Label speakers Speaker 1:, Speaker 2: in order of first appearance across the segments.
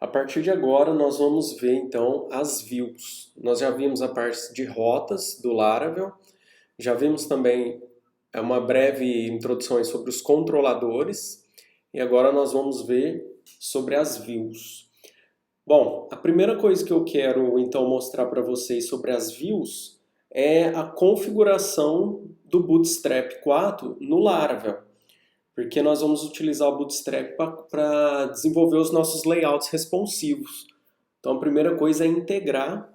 Speaker 1: A partir de agora, nós vamos ver então as views. Nós já vimos a parte de rotas do Laravel, já vimos também uma breve introdução sobre os controladores e agora nós vamos ver sobre as views. Bom, a primeira coisa que eu quero então mostrar para vocês sobre as views é a configuração do Bootstrap 4 no Laravel, porque nós vamos utilizar o Bootstrap para desenvolver os nossos layouts responsivos. Então a primeira coisa é integrar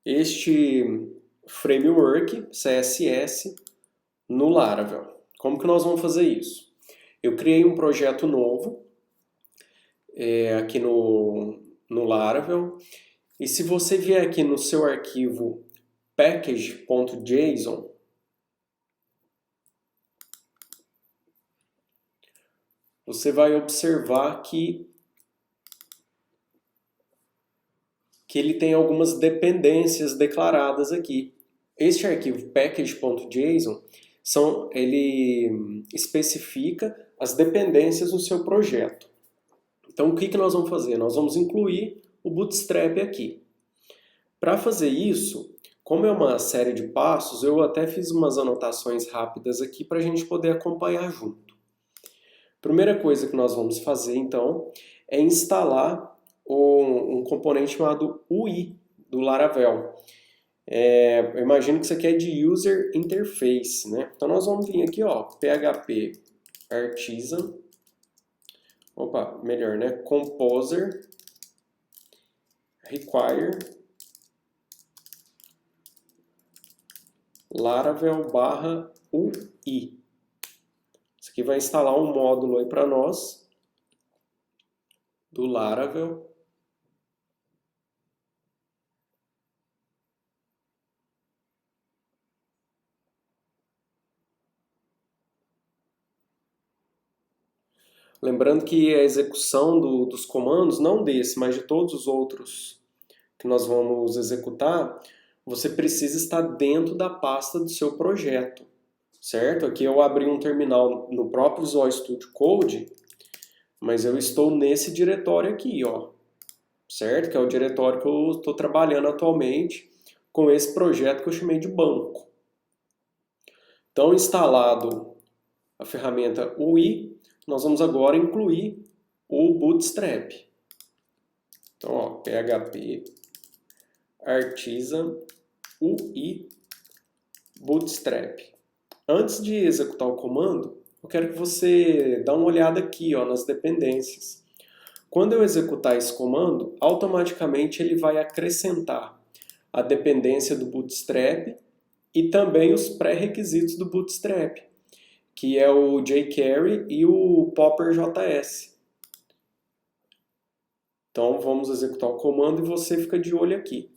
Speaker 1: este framework CSS no Laravel. Como que nós vamos fazer isso? Eu criei um projeto novo aqui no Laravel, e se você vier aqui no seu arquivo package.json, você vai observar que ele tem algumas dependências declaradas aqui. Este arquivo package.json ele especifica as dependências no seu projeto. Então o que nós vamos fazer? Nós vamos incluir o Bootstrap aqui. Para fazer isso, como é uma série de passos, eu até fiz umas anotações rápidas aqui para a gente poder acompanhar junto. Primeira coisa que nós vamos fazer então é instalar um componente chamado UI do Laravel. Eu imagino que isso aqui é de User Interface, né? Então nós vamos vir aqui, ó, PHP Artisan, Composer require Laravel/UI. Isso aqui vai instalar um módulo aí para nós do Laravel. Lembrando que a execução dos comandos, não desse, mas de todos os outros que nós vamos executar, você precisa estar dentro da pasta do seu projeto, certo? Aqui eu abri um terminal no próprio Visual Studio Code, mas eu estou nesse diretório aqui, ó, certo? Que é o diretório que eu estou trabalhando atualmente com esse projeto que eu chamei de banco. Então, instalado a ferramenta UI, nós vamos agora incluir o Bootstrap. Então, ó, PHP Artisan UI Bootstrap. Antes de executar o comando, eu quero que você dê uma olhada aqui, ó, nas dependências. Quando eu executar esse comando, automaticamente ele vai acrescentar a dependência do Bootstrap e também os pré-requisitos do Bootstrap, que é o jQuery e o Popper.js. Então vamos executar o comando e você fica de olho aqui.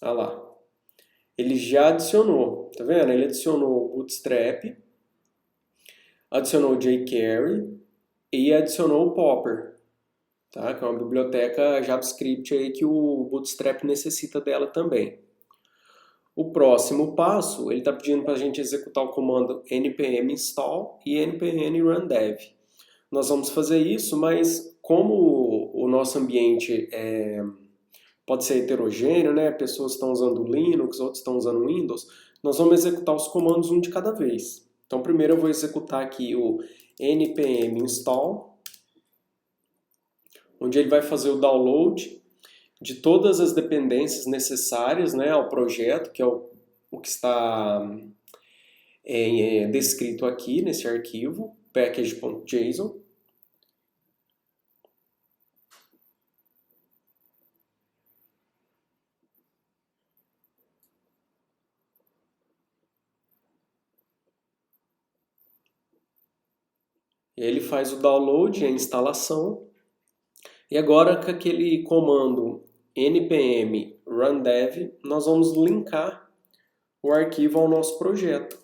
Speaker 1: Olha lá. Ele já adicionou, tá vendo? Ele adicionou o Bootstrap, adicionou o jQuery e adicionou o Popper, tá? Que é uma biblioteca JavaScript aí que o Bootstrap necessita dela também. O próximo passo, ele está pedindo para a gente executar o comando npm install e npm run dev. Nós vamos fazer isso, mas como o nosso ambiente pode ser heterogêneo, né? Pessoas estão usando Linux, outros estão usando Windows, nós vamos executar os comandos um de cada vez. Então primeiro eu vou executar aqui o npm install, onde ele vai fazer o download de todas as dependências necessárias, né, ao projeto, que é o que está descrito aqui nesse arquivo, package.json. Ele faz o download, a instalação, e agora com aquele comando npm run dev, nós vamos linkar o arquivo ao nosso projeto.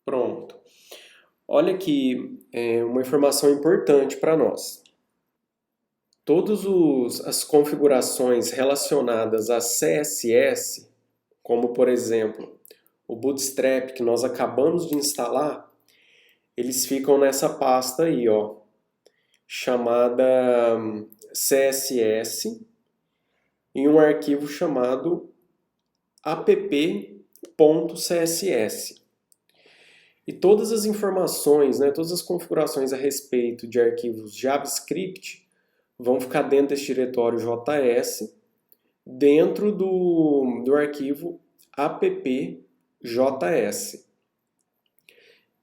Speaker 1: Pronto. Olha aqui uma informação importante para nós. Todas as configurações relacionadas a CSS, como por exemplo o Bootstrap que nós acabamos de instalar, eles ficam nessa pasta aí, ó, chamada CSS, em um arquivo chamado app.css. E todas as informações, né, todas as configurações a respeito de arquivos JavaScript vão ficar dentro desse diretório JS, dentro do arquivo app.js.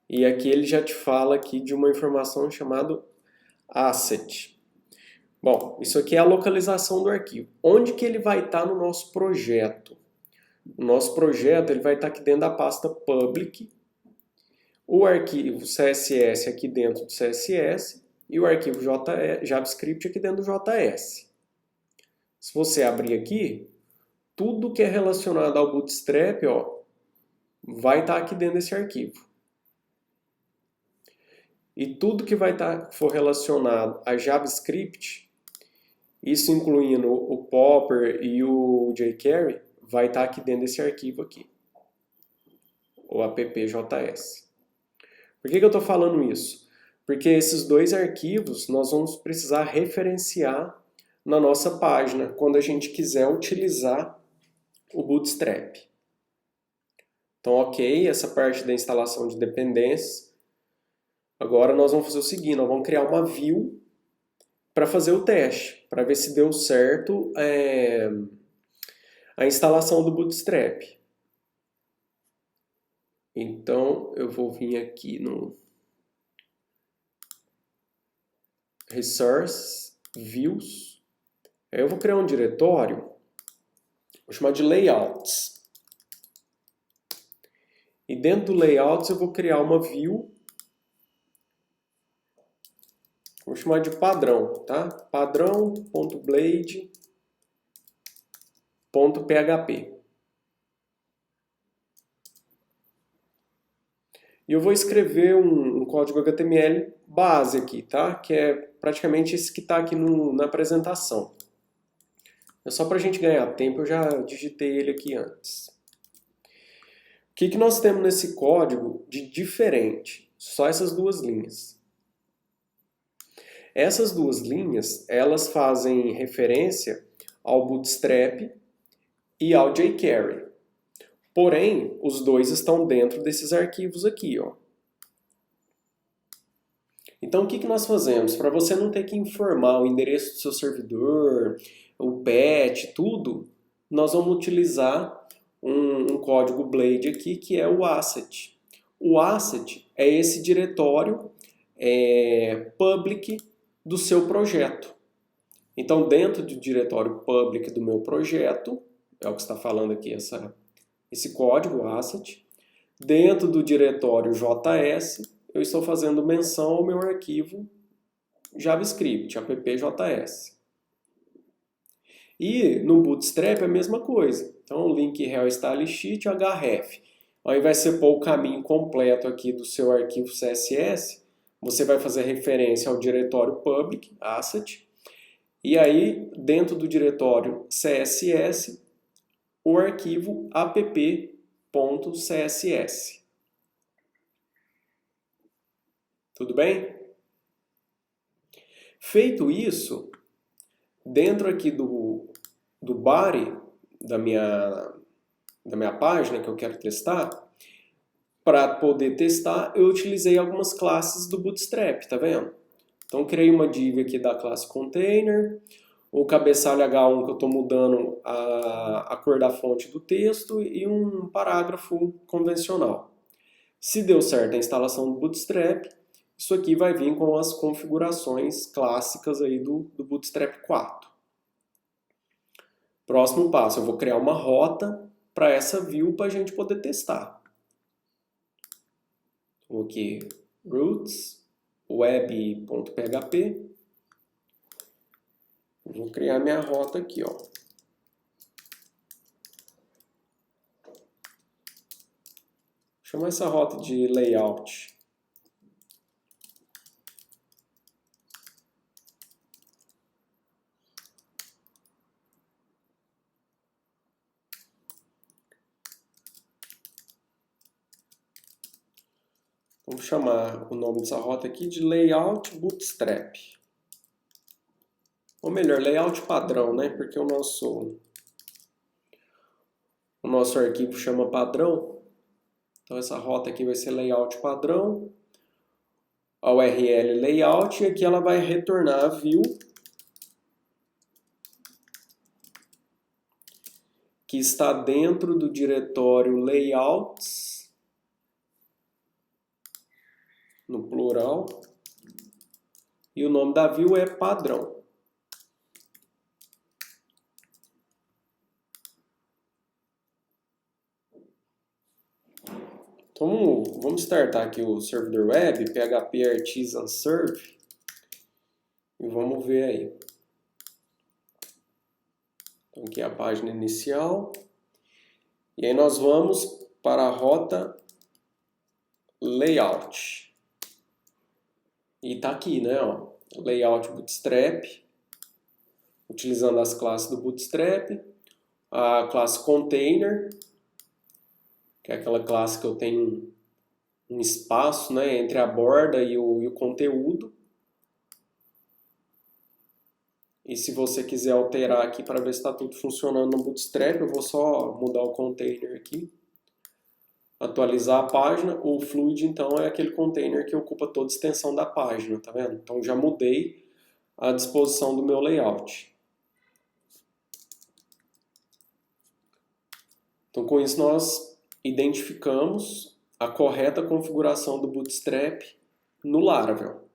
Speaker 1: E aqui ele já te fala aqui de uma informação chamada asset. Bom, isso aqui é a localização do arquivo. Onde que ele vai estar no nosso projeto? O nosso projeto ele vai estar aqui dentro da pasta public, o arquivo CSS aqui dentro do CSS e o arquivo JavaScript aqui dentro do JS. Se você abrir aqui, tudo que é relacionado ao Bootstrap, ó, vai estar aqui dentro desse arquivo. E tudo que for relacionado a JavaScript, isso incluindo o Popper e o jQuery, vai estar aqui dentro desse arquivo aqui, o app.js. Por que eu estou falando isso? Porque esses dois arquivos nós vamos precisar referenciar na nossa página quando a gente quiser utilizar o Bootstrap. Então, ok, essa parte da instalação de dependências. Agora nós vamos fazer o seguinte, nós vamos criar uma view para fazer o teste, para ver se deu certo a instalação do Bootstrap. Então, eu vou vir aqui no Resource, Views. Aí eu vou criar um diretório, vou chamar de Layouts. E dentro do Layouts eu vou criar uma view, vou chamar de padrão, tá? Padrão.blade.php. E eu vou escrever um código HTML base aqui, tá? Que é praticamente esse que está aqui na apresentação. É só para a gente ganhar tempo, eu já digitei ele aqui antes. O que nós temos nesse código de diferente? Só essas duas linhas. Essas duas linhas, elas fazem referência ao Bootstrap e ao jQuery. Porém, os dois estão dentro desses arquivos aqui, ó. Então, o que nós fazemos? Para você não ter que informar o endereço do seu servidor, o path, tudo, nós vamos utilizar um código Blade aqui, que é o asset. O asset é esse diretório public do seu projeto. Então, dentro do diretório public do meu projeto, é o que está falando aqui esse código asset, dentro do diretório JS, eu estou fazendo menção ao meu arquivo JavaScript, app.js. E no Bootstrap é a mesma coisa. Então, link rel style sheet href. Ao invés de você pôr o caminho completo aqui do seu arquivo CSS, você vai fazer referência ao diretório public, asset, e aí, dentro do diretório CSS, o arquivo app.css. Tudo bem? Feito isso, dentro aqui do body da minha página que eu quero testar, para poder testar, eu utilizei algumas classes do Bootstrap, tá vendo? Então, criei uma div aqui da classe container, o cabeçalho H1 que eu estou mudando a cor da fonte do texto e um parágrafo convencional. Se deu certo a instalação do Bootstrap, isso aqui vai vir com as configurações clássicas aí do Bootstrap 4. Próximo passo, eu vou criar uma rota para essa view para a gente poder testar. Vou aqui, roots, web.php. Vou criar minha rota aqui, ó. chamar essa rota de layout. Vamos chamar o nome dessa rota aqui de Layout Bootstrap. Ou melhor, Layout Padrão, né? Porque o nosso arquivo chama padrão. Então essa rota aqui vai ser Layout Padrão. A URL Layout, e aqui ela vai retornar a view que está dentro do diretório Layouts, no plural, e o nome da view é padrão. Então vamos startar aqui o servidor web, PHP Artisan Serve, e vamos ver aí. Então aqui é a página inicial, e aí nós vamos para a rota Layout. E tá aqui, né, ó, Layout Bootstrap, utilizando as classes do Bootstrap, a classe Container, que é aquela classe que eu tenho um espaço, né, entre a borda e o conteúdo. E se você quiser alterar aqui para ver se está tudo funcionando no Bootstrap, eu vou só mudar o container aqui. Atualizar a página. O Fluid, então, é aquele container que ocupa toda a extensão da página, tá vendo? Então já mudei a disposição do meu layout. Então com isso nós identificamos a correta configuração do Bootstrap no Laravel.